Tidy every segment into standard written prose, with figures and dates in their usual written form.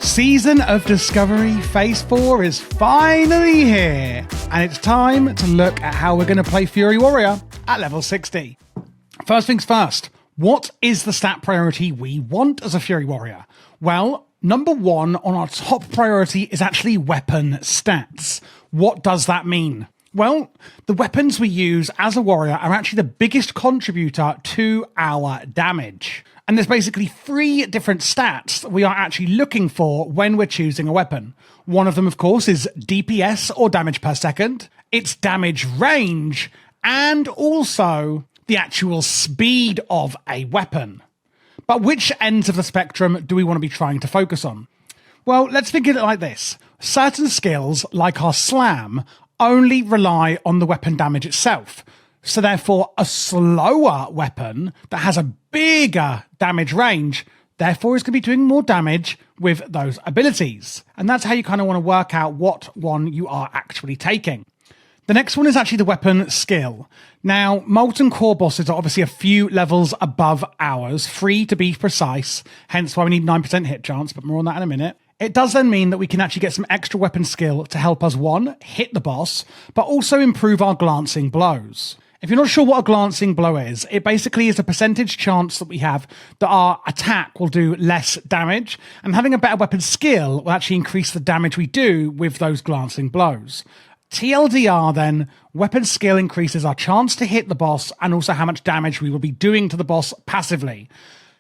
Season of Discovery Phase 4 is finally here, and it's time to look at how we're going to play Fury Warrior at level 60. First things first, what is the stat priority we want as a Fury Warrior? Well, number one on our top priority is actually weapon stats. What does that mean? Well, the weapons we use as a warrior are actually the biggest contributor to our damage. And there's basically 3 different stats that we are actually looking for when we're choosing a weapon. One of them, of course, is DPS, or damage per second, its damage range, and also the actual speed of a weapon. But which ends of the spectrum do we want to be trying to focus on? Well, let's think of it like this. Certain skills, like our slam, only rely on the weapon damage itself. So therefore, a slower weapon that has a bigger damage range, therefore is going to be doing more damage with those abilities. And that's how you kind of want to work out what one you are actually taking. The next one is actually the weapon skill. Now, Molten Core bosses are obviously a few levels above ours, 3 to be precise, hence why we need 9% hit chance, but more on that in a minute. It does then mean that we can actually get some extra weapon skill to help us, 1, hit the boss, but also improve our glancing blows. If you're not sure what a glancing blow is, it basically is a percentage chance that we have that our attack will do less damage, and having a better weapon skill will actually increase the damage we do with those glancing blows. TLDR then, weapon skill increases our chance to hit the boss and also how much damage we will be doing to the boss passively.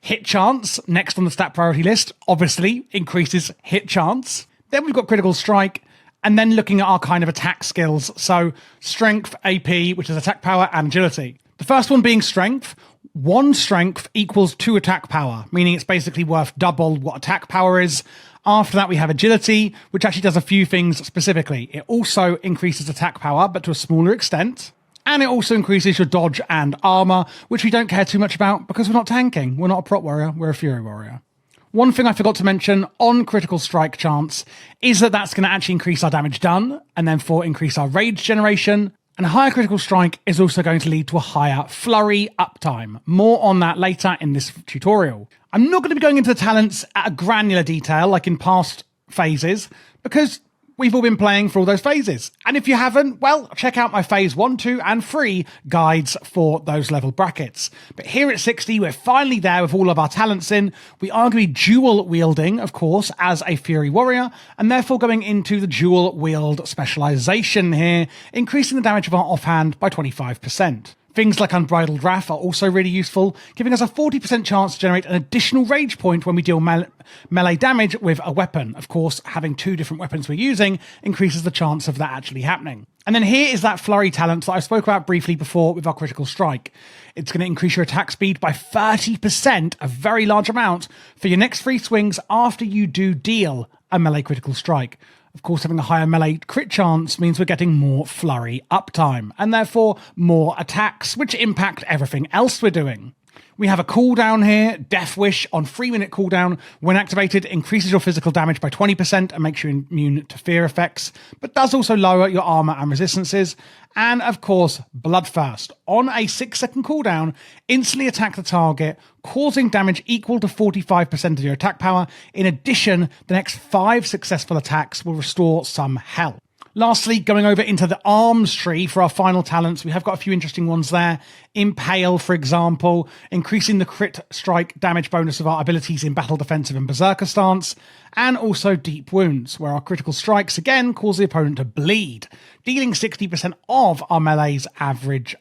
Hit chance, next on the stat priority list, obviously increases hit chance. Then we've got critical strike, and then looking at our kind of attack skills. So strength, AP, which is attack power, and agility. The first one being strength. 1 strength equals 2 attack power, meaning it's basically worth double what attack power is. After that, we have agility, which actually does a few things specifically. It also increases attack power, but to a smaller extent. And it also increases your dodge and armor, which we don't care too much about because we're not tanking. We're not a prot warrior, we're a Fury Warrior. One thing I forgot to mention on critical strike chance is that that's going to actually increase our damage done, and then increase our rage generation. And a higher critical strike is also going to lead to a higher flurry uptime. More on that later in this tutorial. I'm not going to be going into the talents at a granular detail like in past phases, because we've all been playing for all those phases. And if you haven't, well, check out my phase 1, 2, and 3 guides for those level brackets. But here at 60, we're finally there with all of our talents in. We are going to be dual wielding, of course, as a Fury Warrior, and therefore going into the dual wield specialization here, increasing the damage of our offhand by 25%. Things like Unbridled Wrath are also really useful, giving us a 40% chance to generate an additional rage point when we deal melee damage with a weapon. Of course, having 2 different weapons we're using increases the chance of that actually happening. And then here is that flurry talent that I spoke about briefly before with our critical strike. It's going to increase your attack speed by 30%, a very large amount, for your next 3 swings after you do deal a melee critical strike. Of course, having a higher melee crit chance means we're getting more flurry uptime, and therefore more attacks, which impact everything else we're doing. We have a cooldown here, Death Wish on 3-minute cooldown. When activated, increases your physical damage by 20% and makes you immune to fear effects, but does also lower your armor and resistances. And of course, Bloodthirst. On a 6-second cooldown, instantly attack the target, causing damage equal to 45% of your attack power. In addition, the next 5 successful attacks will restore some health. Lastly, going over into the arms tree for our final talents, we have got a few interesting ones there. Impale, for example, increasing the crit strike damage bonus of our abilities in battle defensive and berserker stance, and also Deep Wounds, where our critical strikes again cause the opponent to bleed, dealing 60% of our melee's average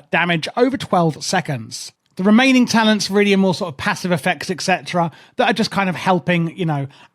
damage over 12 seconds. The remaining talents really are more sort of passive effects, etc., that are just kind of helping,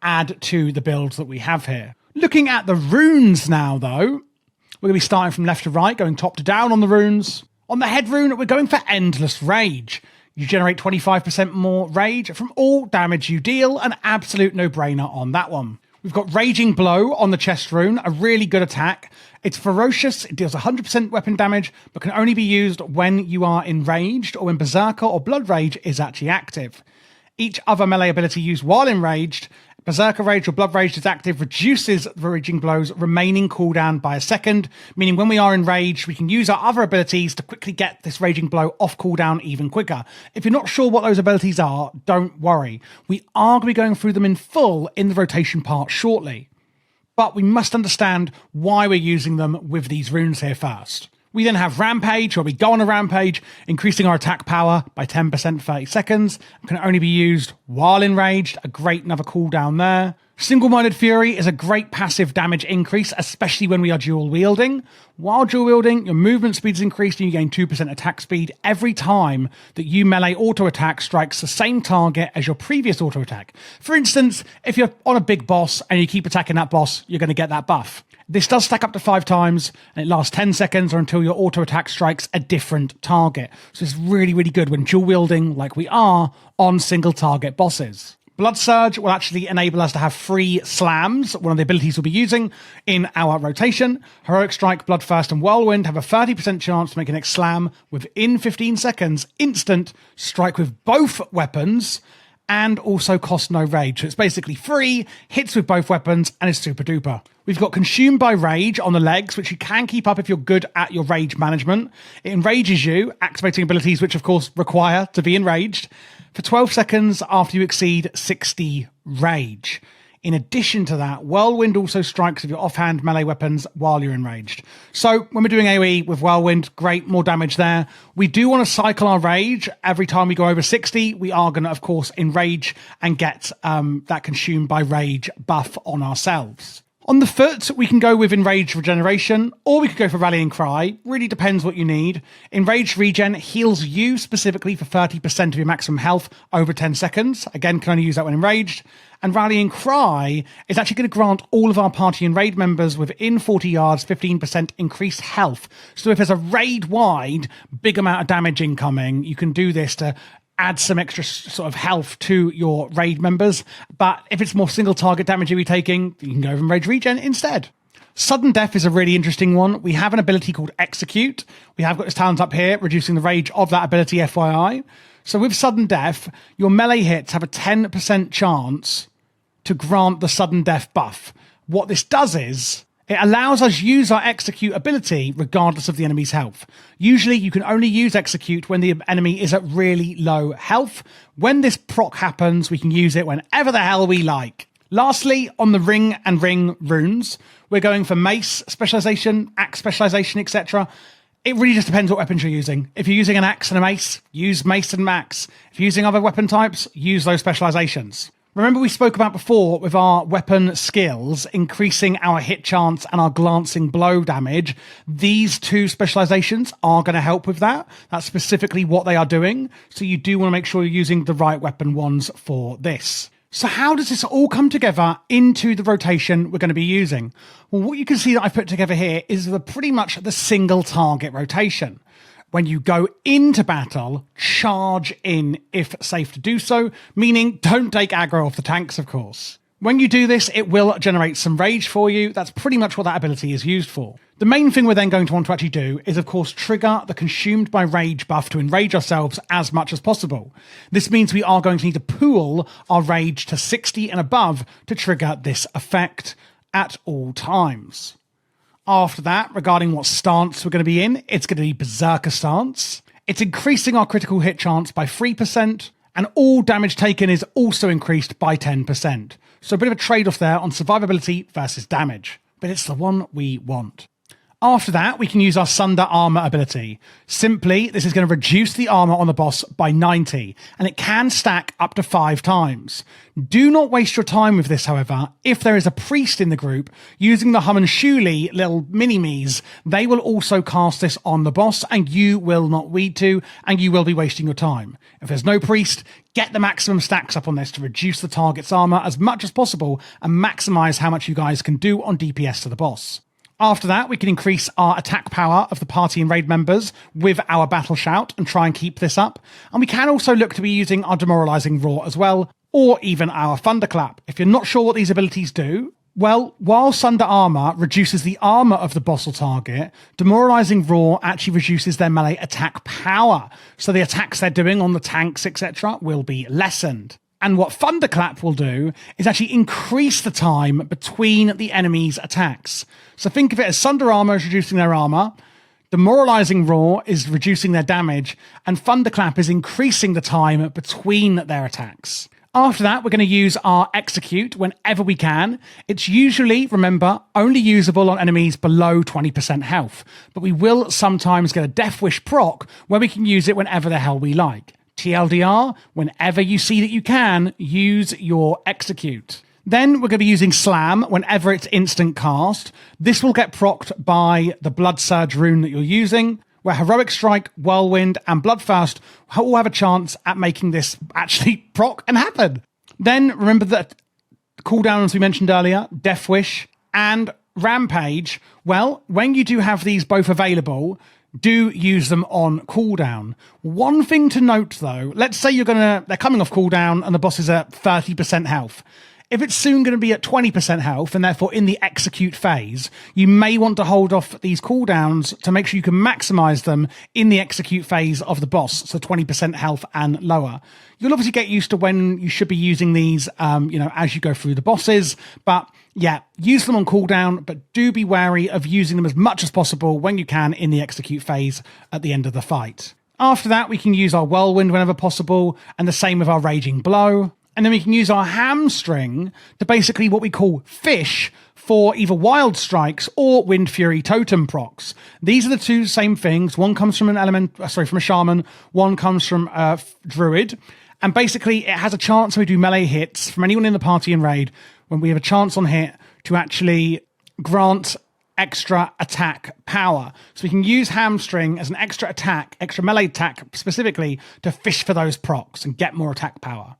add to the builds that we have here. Looking at the runes now, though, we're going to be starting from left to right, going top to down on the runes. On the head rune, we're going for Endless Rage. You generate 25% more rage from all damage you deal, an absolute no-brainer on that one. We've got Raging Blow on the chest rune, a really good attack. It's ferocious, it deals 100% weapon damage, but can only be used when you are enraged or when Berserker or Blood Rage is actually active. Each other melee ability used while enraged Berserker Rage or Blood Rage is active, reduces the Raging Blow's remaining cooldown by a second, meaning when we are enraged, we can use our other abilities to quickly get this Raging Blow off cooldown even quicker. If you're not sure what those abilities are, don't worry. We are going to be going through them in full in the rotation part shortly. But we must understand why we're using them with these runes here first. We then have Rampage, where we go on a rampage, increasing our attack power by 10% 30 seconds. It can only be used while enraged, a great another cooldown there. Single-Minded Fury is a great passive damage increase, especially when we are dual wielding. While dual wielding, your movement speed is increased and you gain 2% attack speed every time that you melee auto attack strikes the same target as your previous auto attack. For instance, if you're on a big boss and you keep attacking that boss, you're going to get that buff. This does stack up to 5 times, and it lasts 10 seconds or until your auto attack strikes a different target. So it's really, really good when dual wielding, like we are, on single target bosses. Blood Surge will actually enable us to have free slams, one of the abilities we'll be using in our rotation. Heroic Strike, Bloodthirst, and Whirlwind have a 30% chance to make a next slam within 15 seconds, instant, strike with both weapons, and also cost no rage. So it's basically free, hits with both weapons, and is super duper. We've got Consumed by Rage on the legs, which you can keep up if you're good at your rage management. It enrages you, activating abilities which of course require to be enraged, for 12 seconds after you exceed 60 rage. In addition to that, Whirlwind also strikes with your offhand melee weapons while you're enraged. So when we're doing AoE with Whirlwind, great, more damage there. We do want to cycle our rage. Every time we go over 60, we are going to, of course, enrage and get that Consumed by Rage buff on ourselves. On the foot, we can go with Enraged Regeneration, or we could go for Rallying Cry. Really depends what you need. Enraged Regen heals you specifically for 30% of your maximum health over 10 seconds. Again, can only use that when enraged. And Rallying Cry is actually going to grant all of our party and raid members within 40 yards 15% increased health. So if there's a raid-wide big amount of damage incoming, you can do this to add some extra sort of health to your raid members. But if it's more single target damage you'll be taking, you can go with Enraged Regen instead. Sudden Death is a really interesting one. We have an ability called Execute. We have got this talent up here, reducing the rage of that ability, FYI. So with Sudden Death, your melee hits have a 10% chance to grant the Sudden Death buff. What this does is, it allows us use our Execute ability regardless of the enemy's health. Usually you can only use Execute when the enemy is at really low health. When this proc happens, we can use it whenever the hell we like. Lastly, on the Ring and Ring runes, we're going for Mace specialization, Axe specialization, etc. It really just depends what weapons you're using. If you're using an Axe and a Mace, use Mace and Max. If you're using other weapon types, use those specializations. Remember we spoke about before with our weapon skills, increasing our hit chance and our glancing blow damage. These two specializations are going to help with that. That's specifically what they are doing. So you do want to make sure you're using the right weapon ones for this. So how does this all come together into the rotation we're going to be using? Well, what you can see that I've put together here is pretty much the single target rotation. When you go into battle, charge in if safe to do so, meaning don't take aggro off the tanks, of course. When you do this, it will generate some rage for you. That's pretty much what that ability is used for. The main thing we're then going to want to actually do is, of course, trigger the Consumed by Rage buff to enrage ourselves as much as possible. This means we are going to need to pool our rage to 60 and above to trigger this effect at all times. After that, regarding what stance we're going to be in, it's going to be Berserker stance. It's increasing our critical hit chance by 3%, and all damage taken is also increased by 10%. So a bit of a trade-off there on survivability versus damage, but it's the one we want. After that, we can use our Sunder Armor ability. Simply, this is going to reduce the armor on the boss by 90, and it can stack up to 5 times. Do not waste your time with this, however. If there is a priest in the group, using the Hum and Shuli little mini-me's, they will also cast this on the boss, and you will not need to, and you will be wasting your time. If there's no priest, get the maximum stacks up on this to reduce the target's armor as much as possible, and maximize how much you guys can do on DPS to the boss. After that, we can increase our attack power of the party and raid members with our Battle Shout and try and keep this up. And we can also look to be using our Demoralizing Roar as well, or even our Thunderclap. If you're not sure what these abilities do, well, while Sunder Armor reduces the armor of the boss or target, Demoralizing Roar actually reduces their melee attack power. So the attacks they're doing on the tanks, etc. will be lessened. And what Thunderclap will do is actually increase the time between the enemy's attacks. So think of it as Sunder Armor is reducing their armor, Demoralizing Roar is reducing their damage, and Thunderclap is increasing the time between their attacks. After that, we're going to use our Execute whenever we can. It's usually, remember, only usable on enemies below 20% health, but we will sometimes get a Death Wish proc where we can use it whenever the hell we like. TLDR, whenever you see that you can, use your Execute. Then we're going to be using Slam whenever it's instant cast. This will get procced by the Blood Surge rune that you're using, where Heroic Strike, Whirlwind, and Bloodthirst all have a chance at making this actually proc and happen. Then remember that cooldowns, as we mentioned earlier, Death Wish and Rampage, well, when you do have these both available, do use them on cooldown. One thing to note though, let's say they're coming off cooldown and the boss is at 30% health. If it's soon going to be at 20% health and therefore in the Execute phase, you may want to hold off these cooldowns to make sure you can maximize them in the Execute phase of the boss, so 20% health and lower. You'll obviously get used to when you should be using these, as you go through the bosses, but yeah, use them on cooldown, but do be wary of using them as much as possible when you can in the Execute phase at the end of the fight. After that, we can use our Whirlwind whenever possible, and the same with our Raging Blow. And then we can use our Hamstring to basically what we call fish for either Wild Strikes or Wind Fury Totem procs. These are the two same things. One comes from from a Shaman. One comes from a Druid. And basically it has a chance when we do melee hits from anyone in the party in raid, when we have a chance on hit to actually grant extra attack power. So we can use Hamstring as an extra attack, extra melee attack specifically to fish for those procs and get more attack power.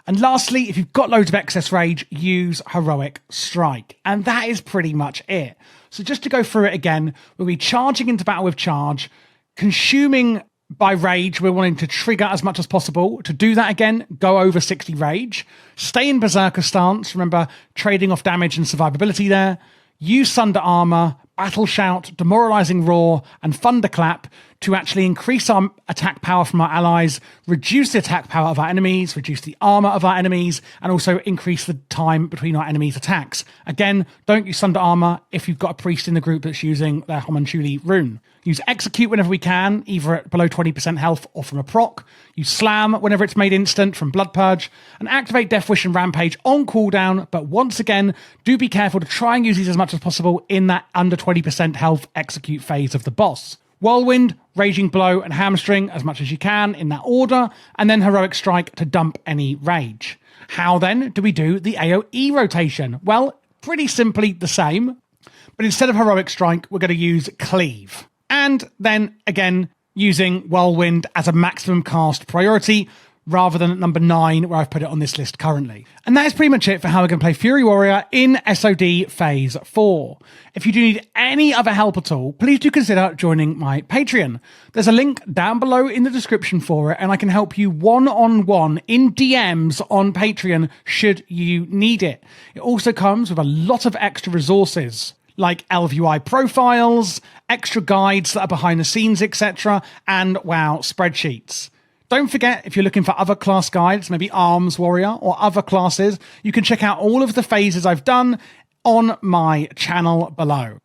And lastly, if you've got loads of excess rage, use Heroic Strike. And that is pretty much it. So just to go through it again, we'll be charging into battle with Charge, consuming by rage, we're wanting to trigger as much as possible. To do that again, go over 60 rage. Stay in Berserker stance, remember trading off damage and survivability there. Use Sunder Armor, Battle Shout, Demoralizing Roar, and Thunderclap to actually increase our attack power from our allies, reduce the attack power of our enemies, reduce the armor of our enemies, and also increase the time between our enemies' attacks. Again, don't use Sunder Armor if you've got a priest in the group that's using their Homunchuli rune. Use Execute whenever we can, either at below 20% health or from a proc. Use Slam whenever it's made instant from Blood Purge. And activate Death Wish and Rampage on cooldown, but once again, do be careful to try and use these as much as possible in that under 20% health Execute phase of the boss. Whirlwind, Raging Blow, and Hamstring as much as you can in that order, and then Heroic Strike to dump any rage. How then do we do the AoE rotation? Well, pretty simply the same, but instead of Heroic Strike, we're going to use Cleave. And then, again, using Whirlwind as a maximum cast priority, rather than at number 9, where I've put it on this list currently. And that is pretty much it for how we're going to play Fury Warrior in SoD Phase 4. If you do need any other help at all, please do consider joining my Patreon. There's a link down below in the description for it, and I can help you one-on-one in DMs on Patreon should you need it. It also comes with a lot of extra resources, like LVUI profiles, extra guides that are behind the scenes, etc., and WoW spreadsheets. Don't forget, if you're looking for other class guides, maybe Arms Warrior or other classes, you can check out all of the phases I've done on my channel below.